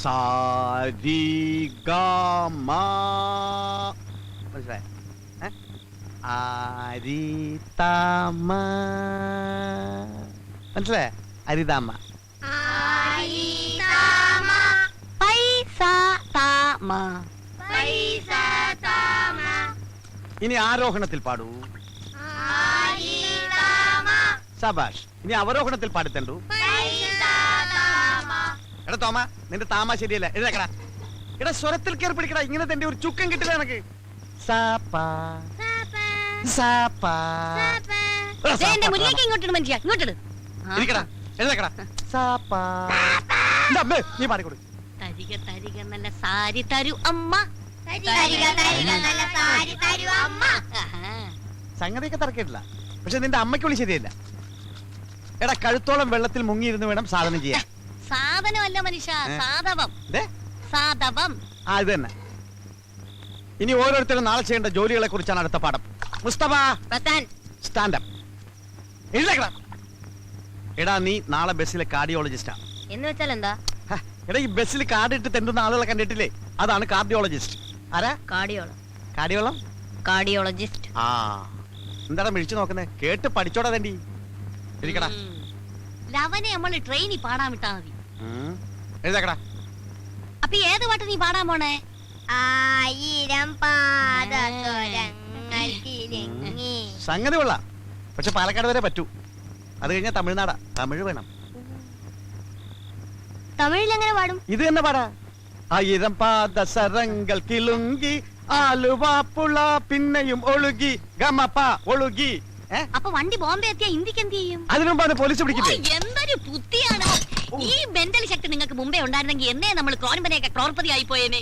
സാരി മനസ്സിലായ അരിതാമ മനസ്സിലായ അരിതാമ ഇനി ആരോഹണത്തിൽ പാടൂ സബാഷ് ഇനി അവരോഹണത്തിൽ പാടിത്തണ്ടു എടാ തോമ നിന്റെ താമ ശരിയല്ല എഴുതക്കടാ എടാ സ്വരത്തിൽ കയറി പിടിക്കടാ ഇങ്ങനെ തന്റെ ഒരു ചുക്കം കിട്ടില്ല എനക്ക് നീ പാടിക്കൊടു നല്ല സാരി തരൂ അമ്മ സംഗതിയൊക്കെ തറക്കിട്ടില്ല പക്ഷെ നിന്റെ അമ്മയ്ക്ക് വിളി ശരിയല്ല എടാ കഴുത്തോളം വെള്ളത്തിൽ മുങ്ങിയിരുന്ന് വേണം സാധനം ചെയ്യാൻ സാധനമല്ല മനുഷ്യ സാധവം സാധവം ആ ഇത് തന്നെ ഇനി ഓരോരുത്തരും നാളെ ചെയ്യേണ്ട ജോലികളെ കുറിച്ചാണ് അടുത്ത പാഠം മുസ്തഫ സ്റ്റാൻഡപ്പ് എഴുതേക്കടാ എടാ നീ നാളെ ബസ്സിലെ കാർഡിയോളജിസ്റ്റാ എന്ന് വെച്ചാൽ എന്താ എടാ ഈ ബസ്സിൽ കാർഡ് ഇട്ട് തെണ്ടുന്ന ആളുകളെ കണ്ടിട്ടില്ലേ അതാണ് കാർഡിയോളജിസ്റ്റ് ആരാ കാർഡിയോളജിസ്റ്റ് ആ എന്താടാ മിഴിച്ചു നോക്കുന്നേ കേട്ട് പഠിച്ചോടാ തണ്ടി ഇരിക്കടാ ലവനെ നമ്മള് ട്രെയിനിൽ പാടാൻ വിട്ടാ മതി എഴുതേക്കടാ അപ്പൊ ഏത് പാട്ട് നീ പാടാൻ പോണേ 1000 പാദസരങ്ങൾ കിലുങ്ങി സംഗതി കൊള്ളാം പക്ഷെ പാലക്കാട് വരെ പറ്റൂ അത് കഴിഞ്ഞാൽ തമിഴ്നാടാ തമിഴ് വേണം തമിഴിൽ എങ്ങനെ പാടും ഇത് തന്നെ പാടാ 1000 പാദസരങ്ങൾ കിലുങ്ങി ആലുവാപ്പുള പിന്നെയും ഒഴുകി ഗമപ ഒഴുകി അപ്പൊ വണ്ടി ബോംബെ എത്തിയാ ഇന്ത്യക്ക് എന്ത് ചെയ്യും അതിനുമുമ്പാണ് പോലീസ് പിടിക്കില്ലേ എന്തൊരു ബുദ്ധിയാണ് ഈ മെന്റൽ ശക്തി നിങ്ങൾക്ക് മുമ്പേ ഉണ്ടായിരുന്നെങ്കിൽ എന്നേ നമ്മൾ ക്രോൺപനെയൊക്കെ ക്രോർപതി ആയി പോയേനെ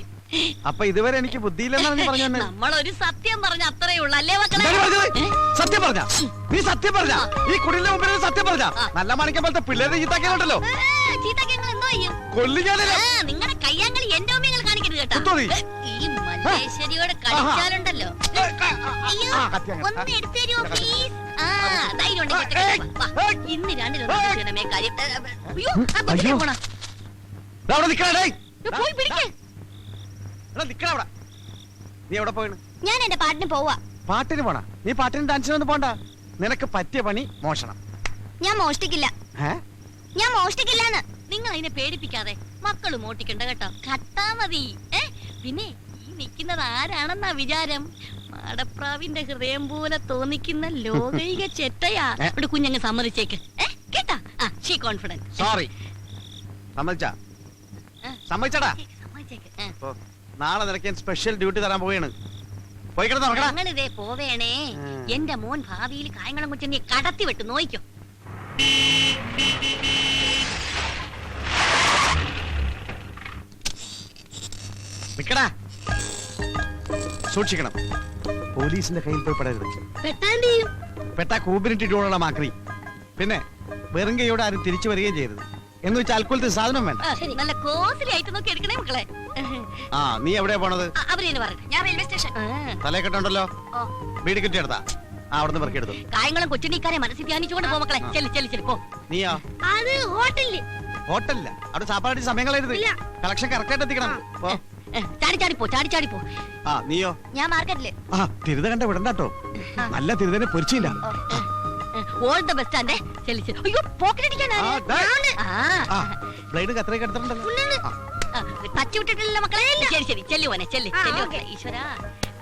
അപ്പൊ ഇതുവരെ എനിക്ക് ബുദ്ധിയില്ലെന്നാണ് പറഞ്ഞു നമ്മളൊരു സത്യം പറഞ്ഞ അത്രേ ഉള്ളൂ അല്ലേ മക്കളെ സത്യം പറഞ്ഞ നീ സത്യം പറഞ്ഞ ഈ കുടിലിന്റെ മുമ്പിൽ സത്യം പറഞ്ഞ നല്ല മാണിക്കം പോലത്തെ പിള്ളേരുടെ ചീത്താക്കിയുണ്ടല്ലോ നിങ്ങളുടെ കയ്യാങ്കളി എന്റെ ഓമ്യങ്ങൾ കാണിക്കരുത് കേട്ടോ ഈ മല്ലേശ്വരിയോട് കളിച്ചാലുണ്ടല്ലോ ഒന്ന് എടുത്തു തരുമോ പ്ലീസ് ധൈര്യം ഇന്ന് രണ്ടിലൊന്നേ കാര്യം പോയി പിടിക്കേ നീ എവിടെ പോയി ഞാൻ എന്റെ പാട്ടിന് പോവാ പാട്ടിന് പോണ നീ പാട്ടിന് ഡാൻസിനൊന്നും പോണ്ട നിനക്ക് പറ്റിയ പണി മോഷണം ഞാൻ മോഷ്ടിക്കില്ല ഞാൻ മോഷ്ടിക്കില്ലാന്ന് നിങ്ങൾ അതിനെ പേടിപ്പിക്കാതെ മക്കള് മോട്ടിക്കണ്ട കേട്ടോ കട്ടാ മതി പിന്നെ ഈ നിക്കുന്നത് ആരാണെന്നാ വിചാരം മാടപ്രാവിന്റെ ഹൃദയം പോലെ തോന്നിക്കുന്ന ലോകൈക ചെറ്റയാ ഇവിടെ കുഞ്ഞങ്ങ് സമ്മതിച്ചേക്ക് കേട്ടാ ഷീ കോൺഫിഡന്റ് സോറി സമ്മതിച്ചടാ നാളെ നിനക്ക് സ്പെഷ്യൽ ഡ്യൂട്ടി തരാൻ പോവുകയാണ് ഞങ്ങളിതേ പോവേണേ എന്റെ മോൻ ഭാവിയിൽ കായംകുളം കുറ്റനെ കടത്തി വിട്ട് നോയിക്കോ നിക്കടാ സൂക്ഷിക്കണം പോലീസിന്റെ കയ്യിൽ പോയി പെടരുത് പെട്ടാ കൂബിനിട്ടിട്ടുള്ള മാക്രി പിന്നെ വെറും കൈയോടെ ആരും തിരിച്ചു വരികയും ചെയ്യരുത് എന്ന് വെച്ചാൽ അൽക്കുലത്തെ സാധനം വേണ്ട നല്ല കോസ്റ്റ്ലി ആയിട്ട് നോക്കി എടുക്കണേ മക്കളെ ആ നീ എവിടെയാ പോണത് ഞാൻ റെയിൽവേ സ്റ്റേഷൻ തലക്കെട്ടുണ്ടല്ലോ വീട് കിട്ടിയെടുത്താ അവിടുന്ന് പെറുക്കിയെടുത്തു കായംകുളം കൊച്ചുണ്ണിക്കാരെ മനസ്സിൽ ധ്യാനിച്ചുകൊണ്ട് പോ മക്കളെ ചെല്ലി പോ നീയോ അത് ഹോട്ടലില്ല അവിടെ സാപ്പാടി സമയങ്ങളായിരുന്നു കളക്ഷൻ കറക്റ്റ് ആയിട്ട് എത്തിക്കണം ചാടി പോ ആ നീയോ ഞാൻ മാർക്കറ്റില് തിരുത കണ്ട വിടണ്ടോ നല്ല തിരുതനെ പൊരിച്ചില്ല ഓൾ ദ ബെസ്റ്റ് ആൻഡ് അയ്യോ പോക്കറ്റ് അടിക്കാനാ ബ്ലേഡ് കത്രയൊക്കെ എടുത്തിട്ടുണ്ടല്ലോ തച്ചു വിട്ടിട്ടില്ല മക്കളെ ശരി ചെല്ലു മോനെ ചെല്ലു ഈശ്വര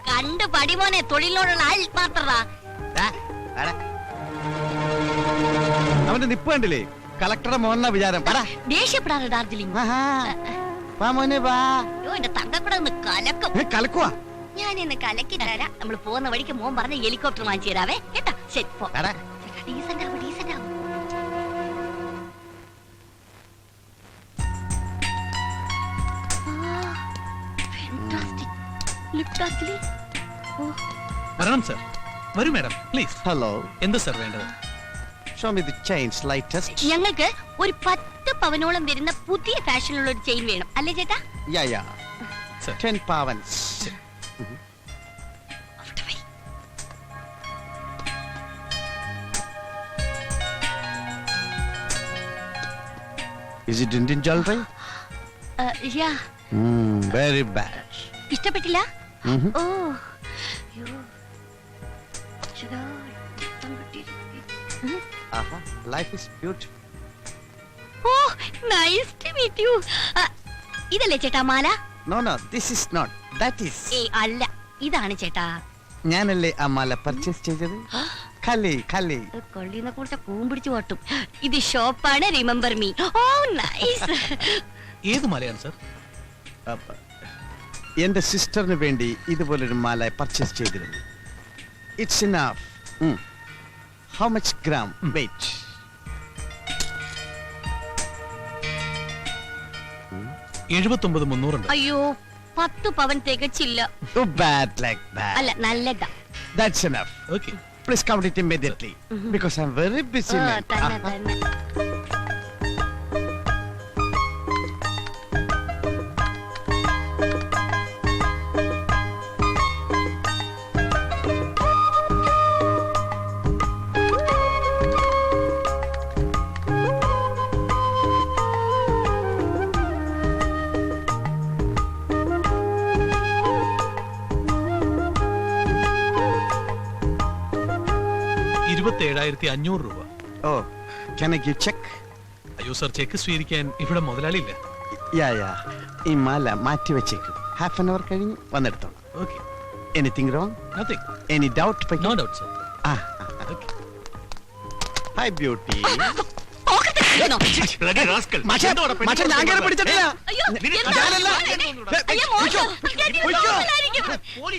കണ്ടു പടി മോനെ തൊഴിലിനോടുള്ള ആത്മാർത്ഥത അവന്റെ നിപ്പ് കണ്ടില്ലേ കളക്ടറുടെ മോഹന വിചാരം ദേഷ്യപ്പെടാറ് ഡാർജിലിംഗ് എന്റെ തങ്കക്കൂടെ ഒന്ന് കലക്കുവാ ഞാൻ ഇന്ന് കലക്കി തരാം നമ്മൾ പോകുന്ന വഴിക്ക് മോൻ പറഞ്ഞ ഹെലികോപ്റ്റർ വാങ്ങിച്ചു തരാവേ കേട്ടാ ശരി പോ ഡീസന്റ് ആവും വരണം സർ വരൂ മാഡം പ്ലീസ് ഹലോ എന്ത് സർ വേണ്ടത് show me the chains latest ഞങ്ങൾക്ക് ഒരു 10 പവനോളം വരുന്ന പുതിയ ഫാഷനിലുള്ള ഒരു ചെയിൻ വേണം അല്ലേ ചേട്ടാ yeah 10 pavans Is it Indian jewelry? Yeah very bad. ഇഷ്ടപ്പെട്ടില്ല? ഓ യോ. Life is beautiful. Oh nice to meet you. ഇതല്ലേ ചേട്ടാ മാല? No no, this is not, that is. ഏയ് അല്ല, ഇതാണ് ചേട്ടാ. ഞാനല്ലേ ആ മാല പർച്ചേസ് ചെയ്തത്. ഖലി ഖലി കൊള്ളിനെ കുറിച്ച് കൂമ്പിടിച്ചു പോട്ടും. ഇത് ഷോപ്പാണ്, റിമെമ്പർ മീ. ഓ നൈസ്. ഏത് മലയാണ് സർ? എന്റെ സിസ്റ്ററിന് വേണ്ടി ഇതുപോലൊരു മാല പർച്ചേസ് ചെയ്തിരുന്നു. It's enough. How much gram weight? 79,300 ഉണ്ട്. അയ്യോ 10 പവൻ തികച്ചില്ല. Too bad like that. അല്ല നല്ലതാ. That's enough. Okay. Please count it immediately because I'm very busy. Oh, man. തന്നെ, തന്നെ. $27,500. Oh, can I give check? അയ്യോ സർ, ചെക്ക് സ്വീകരിക്കാൻ ഇവിടെ മുതലാളിയില്ല. Yeah. ഈ മാല മാറ്റി വെച്ചേക്കും. ഹാഫ് ആൻ അവർ കഴിഞ്ഞ് വന്നെടുത്തോളാം. Okay. Anything wrong? Nothing. Any doubt? No doubt sir. Okay. Hi beauty. Pocket ഇരിക്കുന്നോ? ഞാൻ കയറി പിടിച്ചിട്ടില്ല. അയ്യോ, എന്താ? ഞാനല്ല. അയ്യോ, മോശം. മോശമായിരിക്കും.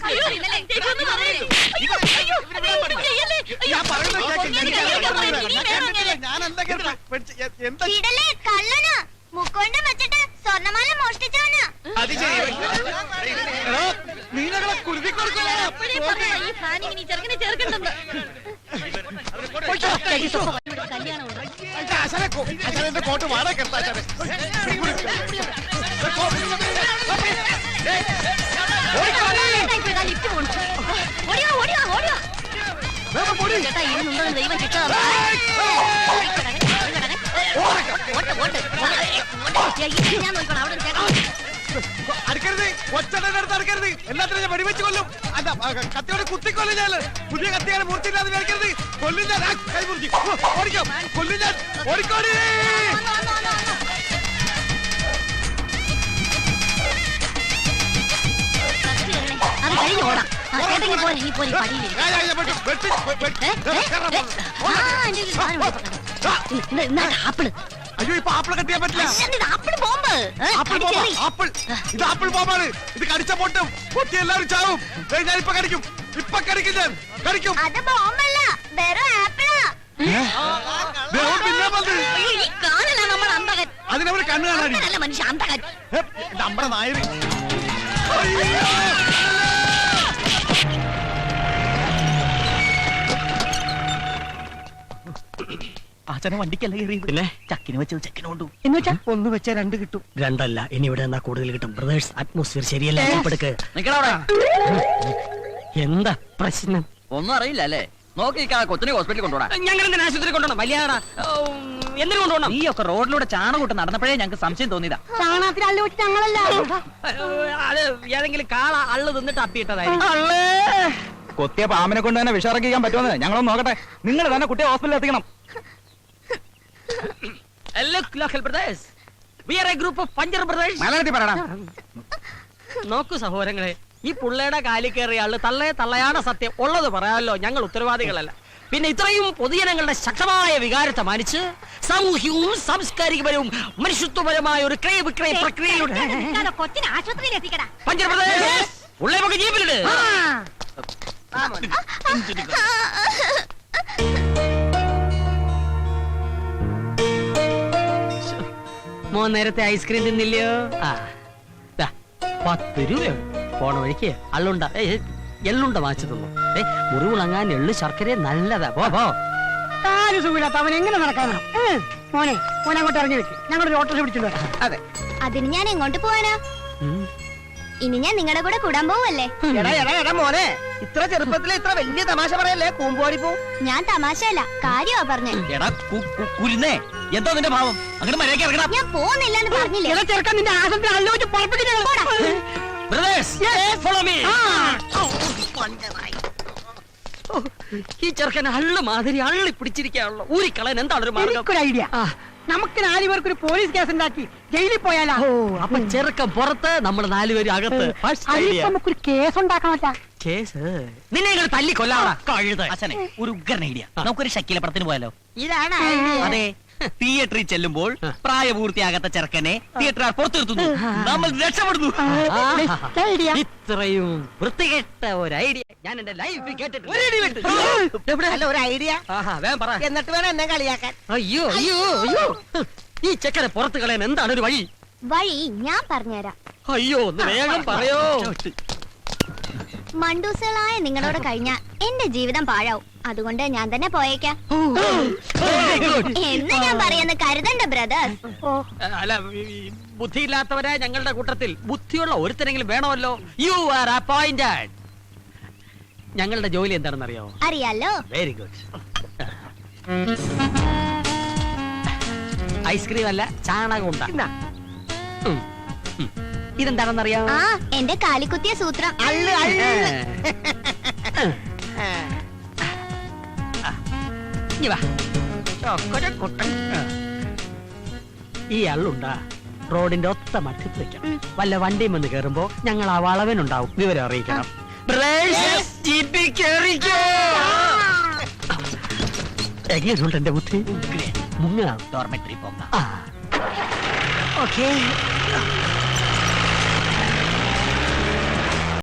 അയ്യോ, ഇതൊന്നും പറയരുത്. അയ്യോ, അയ്യോ, ചെയ്യല്ലേ. അയ്യോ, ഞാൻ പറയുന്നത് കേൾക്ക്. ഇനി എനിക്ക് വേണം, ഇനി ഞാൻ വേണം. കേട്ടില്ല. ഞാനെന്താ കേട്ടത്? എന്താ ഇടലേ കള്ളനാ, മുക്കൊണ്ട് വെച്ചിട്ട് സ്വർണ്ണമാല മോഷ്ടിച്ചവനാ. നീനകളെ കുരുതി അപ്പോഴേ പറഞ്ഞതാ, ഈ പ്ലാനിങ് ഇനി ചെറുക്കനെ ചേർക്കണ്ടെന്ന്. കല്യാണമുണ്ട്. എന്റെ കോട്ട് വാടക ലിഫ്റ്റ് പോണു. ഓടിയോ, ഓടിയോ, ഓടിയോ. ചേട്ടാ ഇരുന്നുണ്ടോ ദൈവം കിട്ടാ. ഞാൻ നോക്കണം അവിടെ ഒരു ചേട്ടൻ. അടുക്കരുത്, ഒച്ചടത്ത് അടുക്കരുത്. എല്ലാത്തിനും ഞാൻ വെടിവെച്ച് കൊല്ലും. അല്ല, കത്തിയോടെ കുത്തിക്കൊല്ലും ഞാൻ. പുതിയ കത്തിയാണ് മൂർത്തിയില്ലാതെ മേടിക്കരുത്. കൊല്ലും ഞാൻ. കൈ മുറിച്ച് ഓടിക്കോ, കൊല്ലും ഞാൻ. ഓടിക്കോടി. അത് കഴിഞ്ഞ് ഓടാം. ചേട്ടങ്ങി പോലെ ഈ പോലെ പടിയില്. ആപ്പിള്. അയ്യോ, ഇപ്പൊ ആപ്പിൾ കത്തിയാൻ പറ്റില്ല. Apple bomb. Apple bomb, apple. ഇത് ആപ്പിൾ ബോംബാണ്. ഇത് കടിച്ച പൊട്ടും, പൊട്ടി എല്ലാവരും ചാവും. ഞാൻ ഇപ്പൊ കടിക്കും, ഇപ്പൊ കടിക്കും, ഞാൻ കടിക്കും. അത് ബോംബല്ല, വെറും ആപ്പിളാ. പിന്നെ വന്ന് അയ്യോ, ഈ കാണല നമ്മൾ അന്തകൻ. അതിനവര് കണ്ണു കാണാൻ നല്ല മനുഷ്യ അന്തകൻ. നമ്മുടെ നായര്. ആചാരം വണ്ടിക്കല്ല കയറിയത്, പിന്നെ ചക്കിന് വെച്ചത് ചെക്കിന് കൊണ്ടു. എന്ന് വെച്ചാ ഒന്ന് വെച്ചാൽ രണ്ട് കിട്ടും. രണ്ടല്ല, ഇനി ഇവിടെ എന്നാ കൂടുതൽ കിട്ടും. ബ്രദേഴ്സ്, അറ്റ്മോസ്ഫിയർ ശരിയല്ല. എന്താ പ്രശ്നം? ഒന്നും അറിയില്ല അല്ലേ? നോക്കി കൊച്ചിനെ ഹോസ്പിറ്റലിൽ കൊണ്ടുപോടാ. ഞങ്ങൾ എന്തിനാ ആശുപത്രി കൊണ്ടുപോകണം? വലിയാടാ, എന്തിനു കൊണ്ടുപോകണം? നീ ഒക്കെ റോഡിലൂടെ ചാണകൂട്ട് നടന്നപ്പോഴേ ഞങ്ങൾക്ക് സംശയം തോന്നിയതാ. ചാണകത്തിൽ അള്ളു വെച്ച് ഞങ്ങളല്ല. അത് ഏതെങ്കിലും കാള അള്ളു തിന്നിട്ട് അപ്പിയിട്ടതായിരിക്കും. കൊത്തിയ പാമ്പിനെ കൊണ്ട് തന്നെ വിഷറക്കിക്കാൻ പറ്റുമെന്ന് ഞങ്ങളൊന്ന് നോക്കട്ടെ. നിങ്ങൾ തന്നെ കുട്ടിയെ ഹോസ്പിറ്റലിൽ എത്തിക്കണം. നോക്കൂ സഹോദരങ്ങളെ, ഈ പുള്ളയുടെ കാലിൽ കയറിയ ആള് തള്ളയാണ് സത്യം. ഉള്ളത് പറയാമല്ലോ, ഞങ്ങൾ ഉത്തരവാദികളല്ല. പിന്നെ ഇത്രയും പൊതുജനങ്ങളുടെ ശക്തമായ വികാരത്തെ മാനിച്ച് സാമൂഹ്യവും സാംസ്കാരികപരവും മനുഷ്യത്വപരമായ ഒരു ക്രയ വിക്രയ പ്രക്രിയയിലൂടെ കൊച്ചിനെ ആശുപത്രിയിൽ എത്തിക്കടാ. പഞ്ചപ്രദേശ് ഉള്ളേ നമുക്ക് ജീപ്പിലിട്. മോൻ നേരത്തെ ഐസ്ക്രീം തിന്നില്ലയോ? 10 രൂപയുണ്ട്. പോണ വഴിക്ക് അള്ളുണ്ട എള്ളുണ്ട വാങ്ങിച്ചു തന്നു. മുറിവുളങ്ങാൻ എള്ളു ശർക്കര നല്ലതാ. പോ. സുഖമില്ലാത്ത അവൻ എങ്ങനെ നടക്കാനാ? മോനെ അങ്ങോട്ട് ഇറങ്ങി വെക്ക്, ഞങ്ങളൊരു ഓട്ടോ പിടിച്ചിട്ട് വരാം. അതെ, അതിന് ഞാൻ എങ്ങോട്ട് പോവാനാ? ഇനി ഞാൻ നിങ്ങളുടെ കൂടെ കൂടാൻ പോവല്ലേ? എടാ മോനെ, ഇത്ര ചെറുപ്പത്തിലെ ഇത്ര വലിയ തമാശ പറയല്ലേ. കൂമ്പോടിപ്പോ ഞാൻ തമാശയല്ല, കാര്യമാ പറഞ്ഞേ. എടാ കുരുന്നേ, എന്തോ നിന്റെ ഭാവം അങ്ങനെ മര്യാദയ്ക്ക് ഇറങ്ങണം. ഞാൻ പോകുന്നില്ല എന്ന് പറഞ്ഞില്ലേ ഇള ചെറുക്കൻ നിന്റെ ആസനത്തിൽ ആലോചിച്ച് പുറപ്പെടുത്തിട്ട് ബ്രദേഴ്സ് Follow me. ഓ, ഈ ചെറുക്കൻ അള്ളു മാതിരി അള്ളി പിടിച്ചിരിക്കാണല്ലോ ഊരിക്കളയാൻ എന്താണ് ഒരു മാർഗം? എനിക്കൊരു ഐഡിയ ആ. നമുക്ക് 4 പേർക്ക് ഒരു പോലീസ് കേസ് ഉണ്ടാക്കി ജയിലിൽ പോയാലാ ഓ അപ്പൊ ചെറുക്കൻ പുറത്ത് നമ്മൾ 4 പേര് അകത്ത്. First idea. അതിപ്പോ നമുക്കൊരു കേസ് ഉണ്ടാക്കണമല്ല കേസ് നിന്നെ ഇങ്ങനെ തല്ലി കൊല്ലാടാ കഴുത. അച്ഛനെ ഒരു ഉഗ്രൻ ഐഡിയ. നമുക്കൊരു ഷക്കീല പടത്തിന് പോയാലോ? ഇതാണ് അതെ, തിയേറ്ററിൽ ചെല്ലുമ്പോൾ പ്രായപൂർത്തിയാകാത്ത ചെറുക്കനെ തിയേറ്ററുകാർ പുറത്തിരുത്തുന്നു, നമ്മൾ രക്ഷപ്പെടുന്നു. ഐഡിയ ഇത്രയും വൃത്തികെട്ട ഒരു ഐഡിയ ഞാൻ എന്റെ ലൈഫിൽ കേട്ടിട്ടില്ല. അല്ല ഒരു ഐഡിയ ആഹാ, വേഗം പറ. എന്നിട്ട് വേണം എന്നെ കളിയാക്കാൻ അയ്യോ അയ്യോ അയ്യോ, ഈ ചെക്കനെ പുറത്ത് കളയാൻ എന്താണ് ഒരു വഴി? വഴി ഞാൻ പറഞ്ഞുതരാം. അയ്യോ ഒന്ന് വേഗം പറയോ. മണ്ടൂസുകളായ നിങ്ങളോട് കഴിഞ്ഞാൽ എന്റെ ജീവിതം പാഴാവും. അതുകൊണ്ട് ഞാൻ തന്നെ പോയേക്കാം Very good. എന്ന് ഞാൻ പറയുന്ന കരുതണ്ട ബ്രദേഴ്സ്. അല്ല ഈ ബുദ്ധിയില്ലാത്തവരെ ഞങ്ങളുടെ കൂട്ടത്തിൽ ബുദ്ധിയുള്ള ഒരുത്തരെങ്കിലും വേണമല്ലോ. You are appointed. ഞങ്ങളുടെ ജോലി എന്താണെന്ന് അറിയാമോ? അറിയാലോ. Very good. ഐസ്ക്രീം അല്ല, ചാണകം ഉണ്ടാ. ഇതെന്താണെന്ന് അറിയാമോ? ആ എന്റെ കാലിക്കുത്തിയ സൂത്രം. ഇനി വാ. ചോക്കോലക്കുട്ടൻ. ഈ അള്ളുണ്ടാ റോഡിന്റെ ഒത്ത മറ്റത്ത് വെക്കണം. വല്ല വണ്ടിയും വന്ന് കേറുമ്പോ ഞങ്ങൾ ആ വളവനുണ്ടാവും, വിവരം അറിയിക്കണം. എങ്ങനെയുണ്ട് എന്റെ ബുദ്ധി? മുങ്ങ ഡോർമെട്രി പോകാം. ഓക്കേ